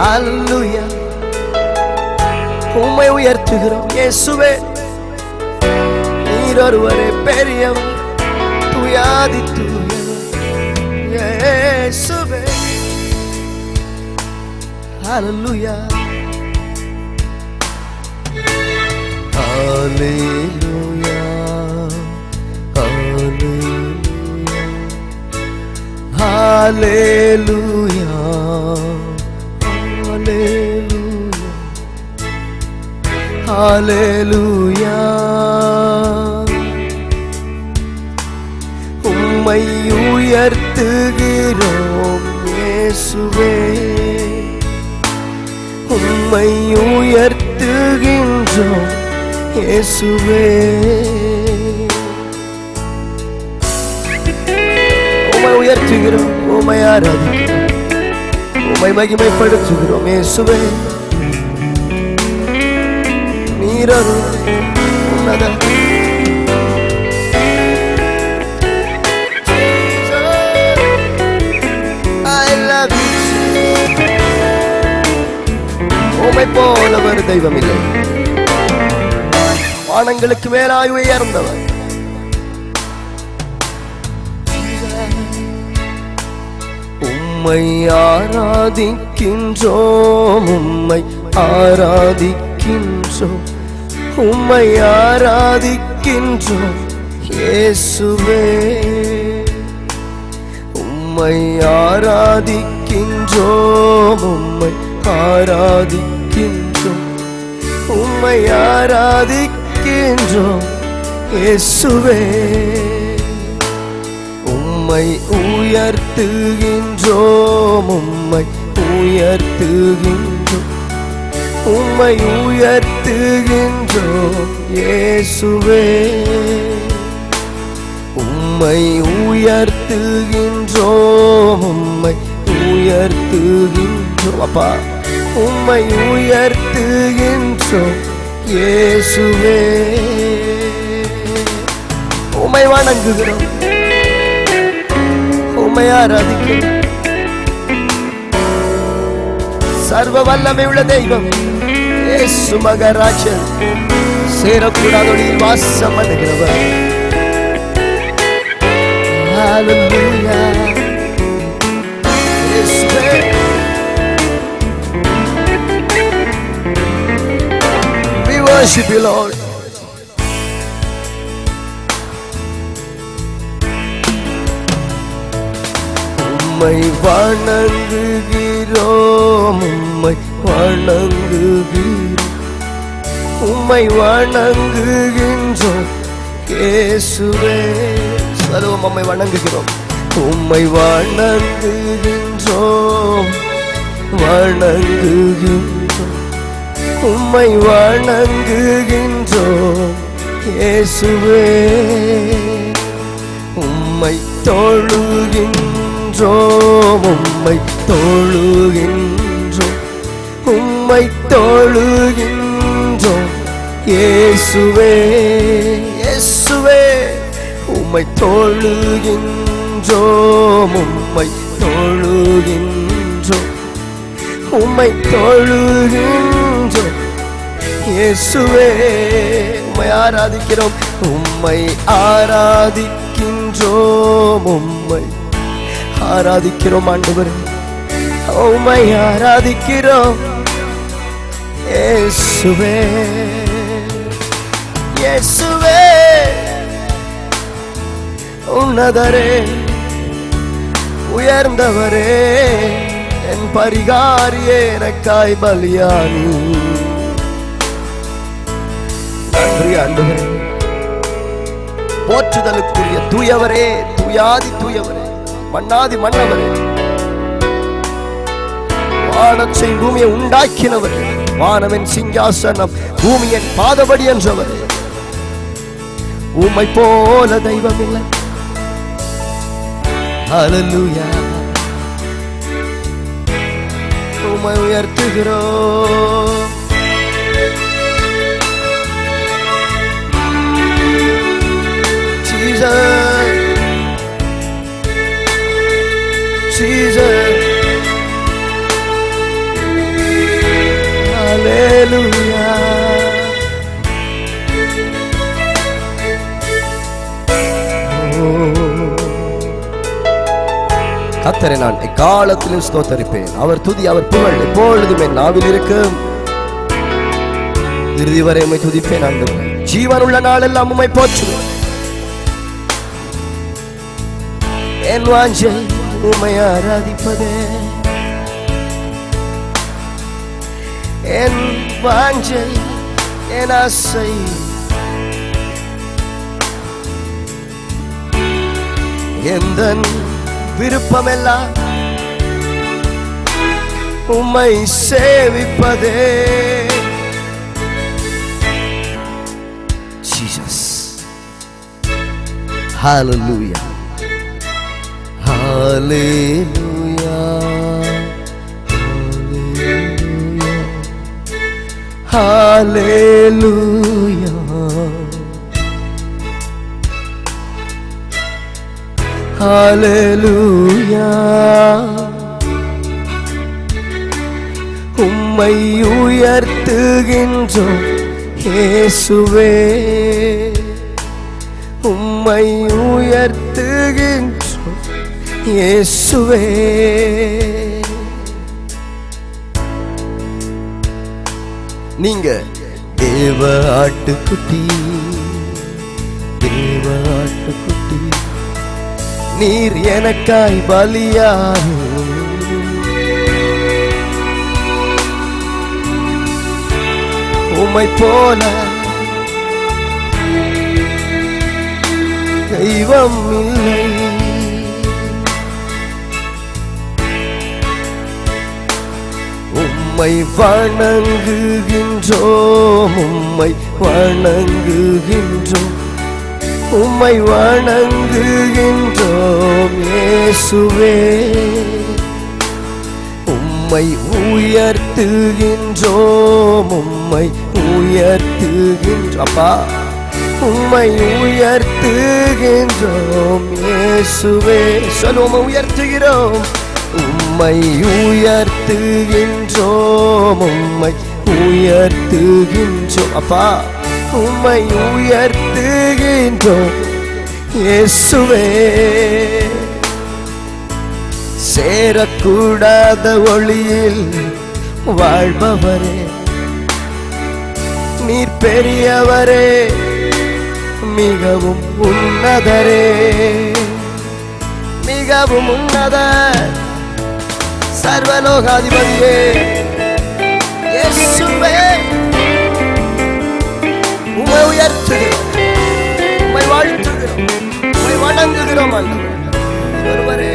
ஹல்லேலூயா. உம்மை உயர்த்துகிறோம் இயேசுவே. நீர் ஒருவரே பெரியவர், துயாதி தூயவர் இயேசுவே. ஹல்லேலூயா. ஹல்லேலூயா. ஹல்லேலூயா. ஹல்லேலூயா. ஹல்லேலூயா. உம்மை உயர்த்துகிறோம் இயேசுவே. உம்மை உயர்த்துகின்றோம் இயேசுவே. உம்மை உயர்த்துகிறோம், உம்மை ஆராதிக்கிறோம், உம்மை மகிமைப்படுத்துகிறோம் இயேசுவே. நீரரு உன்னத உம்மை போலவர் தெய்வம் இல்லை. வானங்களுக்கு மேலாய் உயர்ந்தவர். உம்மை ஆராதிக்கின்றோம், உம்மை ஆராதிக்கின்றோம், உம்மை ஆராதிக்கின்றோம் இயேசுவே. உம்மை ஆராதிக்கின்றோம், உம்மை ஆராதிக்கின்றோம், உம்மை ஆராதிக்கின்றோம் இயேசுவே. உம்மை உயர்த்துகின்றோம், உம்மை உயர்த்துகின்றோம், உம்மை உயர்த்துகின்றோம் இயேசுவே. உம்மை உயர்த்துகின்றோம், உம்மை உயர்த்துகின்றோம் அப்பா. உம்மை உயர்த்துகின்றோம் இயேசுவே. உம்மை வணங்குகிறோம், உம்மை ஆராதிக்கிறோம். சர்வ வல்லமை உள்ள தெய்வம் இயேசு மகராஜன், சேரக்கூடாதொழியில் வாசம் பண்ணுகிறவர். ஹல்லேலூயா. இயேசுவே. We worship you, Lord. உம்மை வணங்குகிறோம், உம்மை வணங்குகிறோம், உம்மை வணங்குகின்றோம் இயேசுவே. சர்வம் உம்மை வணங்குகிறோம், உம்மை வணங்குகின்றோம், வணங்குகின்றோம், உம்மை வணங்குகின்றோம் இயேசுவே. உம்மை தொழுகின்றோம், உம்மை தொழுகின்றோம், உம்மை தொழுகின்றோம் இயேசுவே. இயேசுவே. உம்மை தொழுகின்றோம், உம்மை தொழுகின்றோம், உம்மை தொழுகின்றோம் இயேசுவே. உம்மை ஆராதிக்கிறோம், உம்மை ஆராதிக்கின்றோம், உம்மை ஆராதிக்கிறோம் ஆண்டவரே. உம்மை ஆராதிக்கிறோம் இயேசுவே. இயேசுவே. உன்னதரே, உயர்ந்தவரே, என் பரிகாரியே, எனக்காய் பலியானி. நன்றி ஆண்டவரே. போற்றுதலுக்குரிய தூயவரே, துயாதி தூயவரே, மன்னாதி மன்னவரே, வானத்தை பூமியை உண்டாக்கினவரே, வானவன் சிங்காசனம் பூமியின் பாதபடி என்றவரே. உம்மை போல தெய்வம் இல்லை. ஹல்லேலூயா. உம்மை உயர்த்துகிறோம். Jesus, Jesus, ஹalleluya. கர்த்தரை நான் எக்காலத்திலும் ஸ்தோத்தரிப்பேன். அவர் துதி, அவர் புகழ் எப்பொழுதும் என் நாவில் இருக்கும். இறுதி வரை உம்மை துதிப்பேன் ஆண்டவரே. ஜீவன் உள்ள நாளெல்லாம் உம்மை போற்றுவேன். என் வாஞ்சை உம்மை ஆராதிப்பதே, என் வாஞ்சை என் ஆசை எந்தன் விருப்பமெல்லாம் உம்மை சேவிப்பதே. Jesus, hallelujah, hallelujah, hallelujah, hallelujah, ஹalleluya. உம்மை உயர்த்துகின்றோம் இயேசுவே, உம்மை உயர்த்துகின்றோம் இயேசுவே. நீங்க தேவ ஆட்டுக்குட்டி, தேவ ஆட்டுக்குட்டி, நீர் எனக்காய் பலியாகும். உம்மை போல தெய்வம் இல்லை. உம்மை வணங்குகின்றோம், உம்மை வணங்குகின்றோம், உம்மை வணங்குகின்றோம் இயேசுவே. உம்மை உயர்த்துகின்றோம், உம்மை உயர்த்துகின்றோம் அப்பா, உம்மை உயர்த்துகின்றோம் இயேசுவே. சொல்லுவோம், உயர்த்துகிறோம், உம்மை உயர்த்துகின்றோம், உம்மை உயர்த்துகின்றோம் அப்பா, உம்மை உயர்த்துகின்றோம் இயேசுவே. சேரக்கூடாத ஒளியில் வாழ்பவரே, நீர் பெரியவரே, மிகவும் உன்னதரே, மிகவும் உன்னத சர்வலோகாதிபதியே இயேசுவே. உம்மை உயர்த்துகிறோம், உம்மை வாழ்த்துகிறோம், உம்மை வணங்குகிறோம் ஆண்டவரே. ஒருவரே